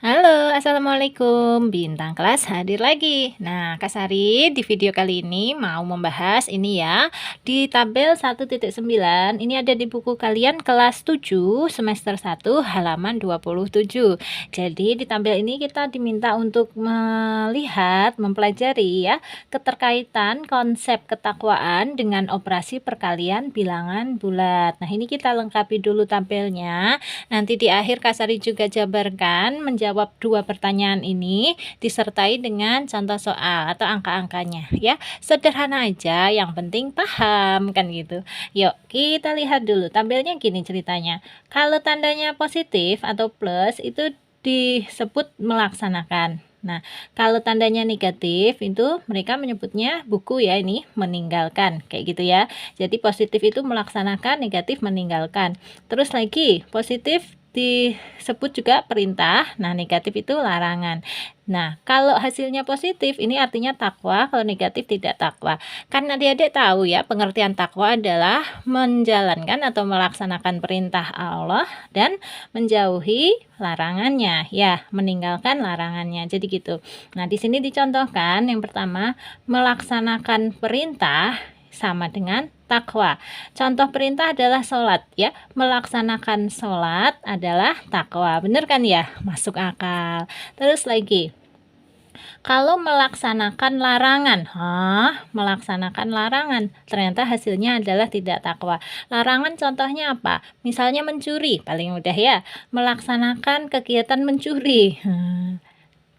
Halo, assalamualaikum. Bintang kelas hadir lagi. Nah, Kak Sari di video kali ini mau membahas ini ya. Di tabel 1.9, ini ada di buku kalian kelas 7 semester 1 halaman 27. Jadi di tabel ini kita diminta untuk melihat, mempelajari ya, keterkaitan konsep ketakwaan dengan operasi perkalian bilangan bulat. Nah, ini kita lengkapi dulu tabelnya. Nanti di akhir Kak Sari juga jabarkan menjawab dua pertanyaan ini disertai dengan contoh soal atau angka-angkanya ya. Sederhana aja, yang penting paham kan gitu. Yuk, kita lihat dulu tabelnya gini ceritanya. Kalau tandanya positif atau plus itu disebut melaksanakan. Nah, kalau tandanya negatif itu mereka menyebutnya buku ya, ini meninggalkan kayak gitu ya. Jadi positif itu melaksanakan, negatif meninggalkan. Terus lagi positif disebut juga perintah, nah negatif itu larangan. Nah, kalau hasilnya positif ini artinya takwa, kalau negatif tidak takwa. Kan adik-adik tahu ya, pengertian takwa adalah menjalankan atau melaksanakan perintah Allah dan menjauhi larangannya, ya, meninggalkan larangannya. Jadi gitu. Nah, di sini dicontohkan yang pertama, melaksanakan perintah sama dengan takwa. Contoh perintah adalah sholat ya, melaksanakan sholat adalah takwa. Bener kan ya? Masuk akal. Terus lagi, kalau melaksanakan larangan, melaksanakan larangan, ternyata hasilnya adalah tidak takwa. Larangan contohnya apa? Misalnya mencuri, paling mudah ya, melaksanakan kegiatan mencuri.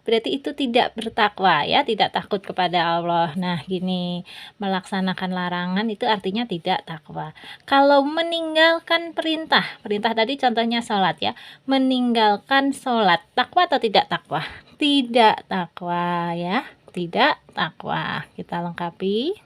Berarti itu tidak bertakwa ya, tidak takut kepada Allah. Nah, gini, melaksanakan larangan itu artinya tidak takwa. Kalau meninggalkan perintah, perintah tadi contohnya sholat ya, meninggalkan sholat, takwa atau tidak takwa? Tidak takwa ya, tidak takwa. Kita lengkapi.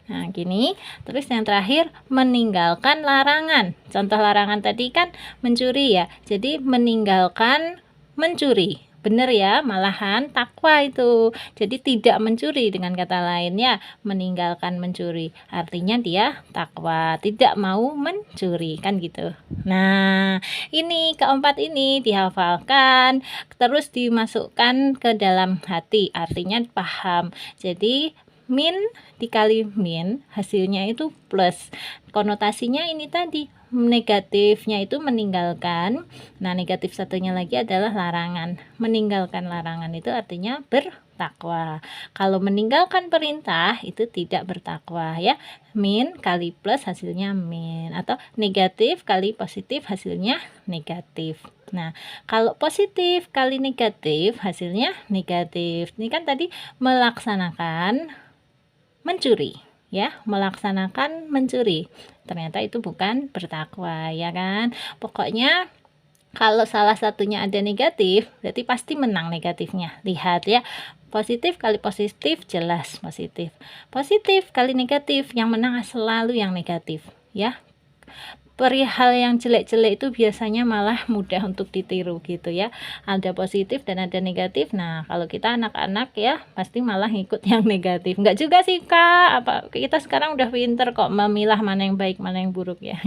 Nah, gini. Terus yang terakhir, meninggalkan larangan. Contoh larangan tadi kan mencuri ya. Jadi meninggalkan mencuri. Benar ya, malahan takwa itu. Jadi tidak mencuri, dengan kata lain ya, meninggalkan mencuri. Artinya dia takwa, tidak mau mencuri kan gitu. Nah, ini keempat ini dihafalkan, terus dimasukkan ke dalam hati. Artinya paham. Jadi min dikali min hasilnya itu plus. Konotasinya ini tadi, negatifnya itu meninggalkan. Nah, negatif satunya lagi adalah larangan. Meninggalkan larangan itu artinya bertakwa. Kalau meninggalkan perintah itu tidak bertakwa ya. Min kali plus hasilnya min, atau negatif kali positif hasilnya negatif. Nah, kalau positif kali negatif hasilnya negatif. Ini kan tadi melaksanakan mencuri ya, melaksanakan mencuri, ternyata itu bukan bertakwa ya kan. Pokoknya kalau salah satunya ada negatif berarti pasti menang negatifnya. Lihat ya, positif kali positif jelas positif, positif kali negatif yang menang selalu yang negatif ya. Perihal yang jelek-jelek itu biasanya malah mudah untuk ditiru gitu ya. Ada positif dan ada negatif. Nah, kalau kita anak-anak ya pasti malah ngikut yang negatif. Enggak juga sih Kak, apa kita sekarang udah pinter kok memilah mana yang baik, mana yang buruk ya.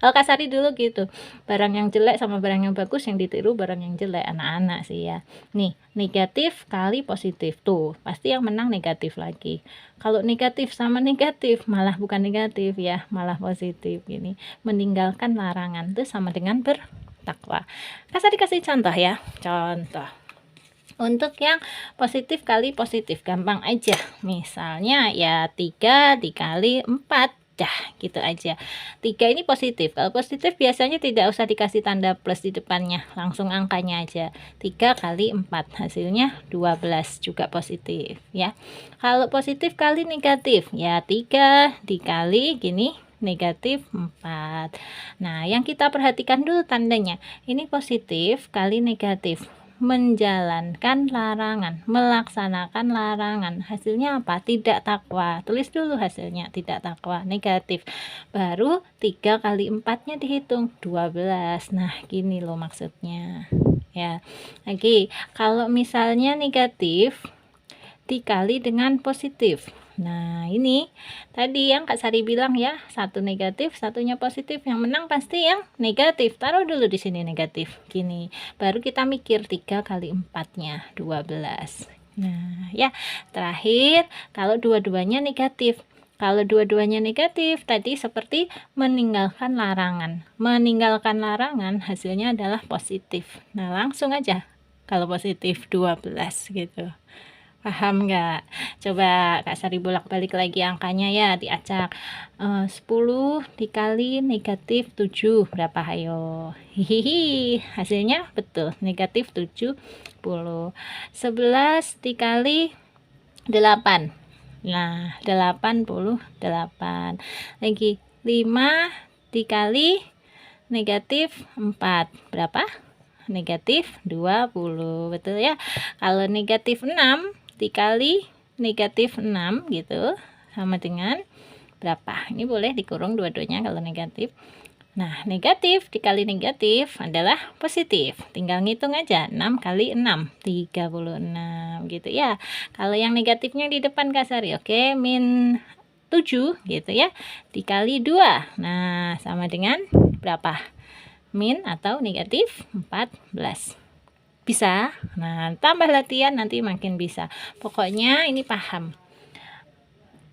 Kalau Kak Sari dulu gitu, barang yang jelek sama barang yang bagus yang ditiru barang yang jelek, anak-anak sih ya. Nih, negatif kali positif tuh, pasti yang menang negatif lagi. Kalau negatif sama negatif malah bukan negatif ya, malah positif gini. Meninggalkan larangan itu sama dengan bertakwa. Kasih dikasih contoh ya. Contoh. Untuk yang positif kali positif gampang aja. Misalnya ya 3 dikali 4. Dah, gitu aja. 3 ini positif. Kalau positif biasanya tidak usah dikasih tanda plus di depannya, langsung angkanya aja. 3 kali 4 hasilnya 12, juga positif ya. Kalau positif kali negatif, ya 3 dikali gini negatif 4. Nah, yang kita perhatikan dulu tandanya. Ini positif kali negatif. Menjalankan larangan, melaksanakan larangan, hasilnya apa? Tidak takwa. Tulis dulu hasilnya, tidak takwa, negatif. Baru 3 kali 4 nya dihitung 12. Nah, gini loh maksudnya ya. Lagi, kalau misalnya negatif dikali dengan positif. Nah, ini tadi yang Kak Sari bilang ya, satu negatif, satunya positif. Yang menang pasti yang negatif. Taruh dulu di sini negatif. Gini, baru kita mikir 3 kali 4-nya, 12. Nah, ya, terakhir kalau dua-duanya negatif. Kalau dua-duanya negatif, tadi seperti meninggalkan larangan. Meninggalkan larangan hasilnya adalah positif. Nah, langsung aja kalau positif 12 gitu. Paham nggak? Coba Kak Sari bolak-balik lagi angkanya ya, diacak. 10 dikali negatif 7 berapa? Ayo. Hihihi, hasilnya betul, negatif 70. 11 dikali 8. Nah, 88. Lagi 5 dikali negatif 4 berapa? Negatif 20. Betul ya? Kalau negatif 6 dikali negatif 6 gitu sama dengan berapa? Ini boleh dikurung dua-duanya kalau negatif. Nah, negatif dikali negatif adalah positif. Tinggal ngitung aja. 6 kali 6, 36 gitu ya. Kalau yang negatifnya di depan Kak Sari, oke, min 7 gitu ya. Dikali 2. Nah, sama dengan berapa? Min atau negatif 14. Bisa? Nah, tambah latihan nanti makin bisa. Pokoknya ini paham.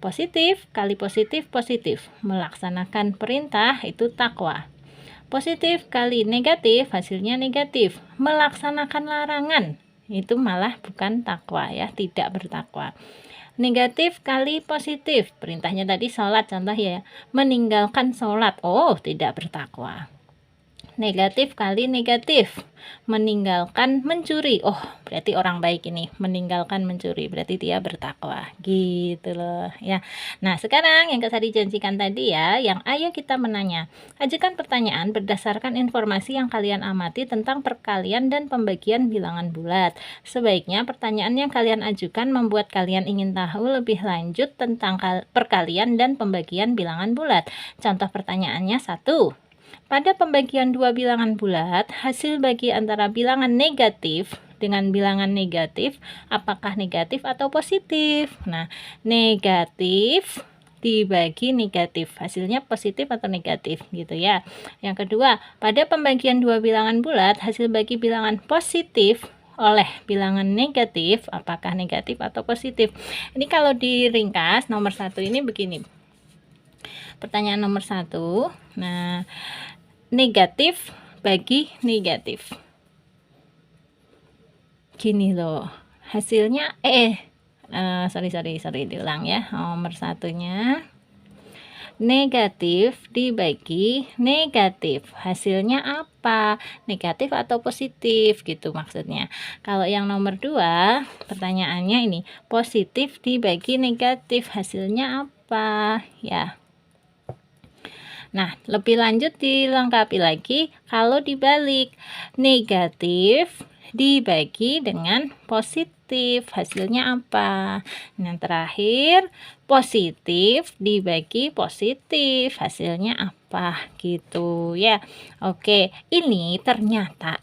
Positif kali positif, positif. Melaksanakan perintah itu takwa. Positif kali negatif, hasilnya negatif. Melaksanakan larangan, itu malah bukan takwa ya, tidak bertakwa. Negatif kali positif, perintahnya tadi sholat contoh ya. Meninggalkan sholat, oh tidak bertakwa. Negatif kali negatif, meninggalkan mencuri, oh berarti orang baik ini. Meninggalkan mencuri berarti dia bertakwa gitu loh ya. Nah, sekarang yang Kak Sari janjikan tadi ya, yang ayo kita menanya. Ajukan pertanyaan berdasarkan informasi yang kalian amati tentang perkalian dan pembagian bilangan bulat. Sebaiknya pertanyaan yang kalian ajukan membuat kalian ingin tahu lebih lanjut tentang perkalian dan pembagian bilangan bulat. Contoh pertanyaannya 1. Pada pembagian dua bilangan bulat, hasil bagi antara bilangan negatif dengan bilangan negatif, apakah negatif atau positif? Nah, negatif dibagi negatif, hasilnya positif atau negatif gitu ya. Yang kedua, pada pembagian dua bilangan bulat, hasil bagi bilangan positif oleh bilangan negatif, apakah negatif atau positif? Ini kalau diringkas, nomor 1 ini begini. Pertanyaan nomor 1, nah, negatif bagi negatif. Gini loh, hasilnya sorry diulang ya. Nomor 1-nya negatif dibagi negatif. Hasilnya apa? Negatif atau positif gitu maksudnya. Kalau yang nomor 2, pertanyaannya ini positif dibagi negatif. Hasilnya apa? Ya. Nah, lebih lanjut dilengkapi lagi kalau dibalik. Negatif dibagi dengan positif. Hasilnya apa? Yang terakhir, positif dibagi positif. Hasilnya apa? Gitu ya. Oke, ini ternyata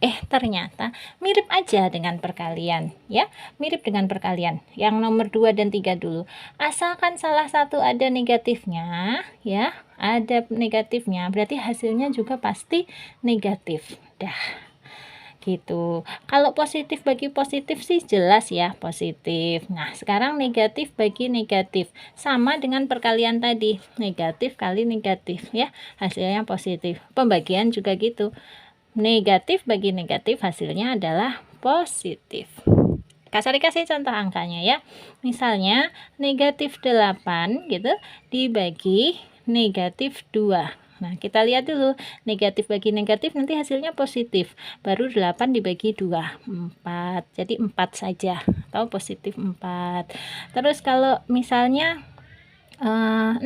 mirip aja dengan perkalian ya. Mirip dengan perkalian. Yang nomor 2 dan 3 dulu. Asalkan salah satu ada negatifnya ya. Ada negatifnya, berarti hasilnya juga pasti negatif. Dah, gitu. Kalau positif bagi positif sih jelas ya, positif. Nah, sekarang negatif bagi negatif. Sama dengan perkalian tadi, negatif kali negatif ya, hasilnya positif. Pembagian juga gitu. Negatif bagi negatif hasilnya adalah positif. Kak Sari kasih contoh angkanya ya. Misalnya negatif 8 gitu dibagi negatif 2. Nah, kita lihat dulu. Negatif bagi negatif nanti hasilnya positif. Baru 8 dibagi 2, 4. Jadi 4 saja. Atau positif 4. Terus kalau misalnya 6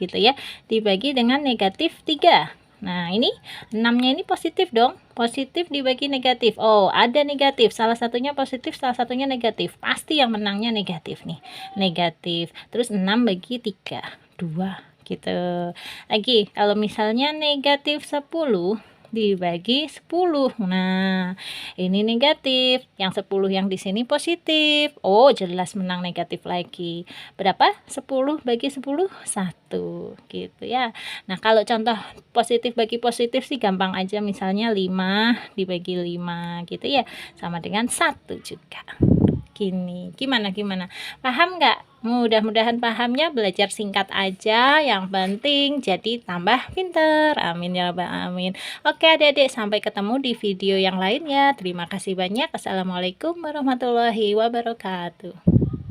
gitu ya, dibagi dengan negatif 3. Nah, ini 6-nya ini positif dong. Positif dibagi negatif. Oh, ada negatif. Salah satunya positif, salah satunya negatif. Pasti yang menangnya negatif nih. Negatif. Terus 6 bagi 3, 2 gitu. Lagi, kalau misalnya negatif 10 dibagi 10. Nah, ini negatif. Yang 10 yang di sini positif. Oh, jelas menang negatif lagi. Berapa? 10 bagi 10? 1. Gitu ya. Nah, kalau contoh positif bagi positif sih gampang aja. Misalnya 5 dibagi 5 gitu ya. Sama dengan 1 juga. Gimana? Paham nggak? Mudah-mudahan pahamnya. Belajar singkat aja, yang penting jadi tambah pinter. Amin ya rabbal alamin. Oke adik-adik, sampai ketemu di video yang lainnya. Terima kasih banyak. Assalamualaikum warahmatullahi wabarakatuh.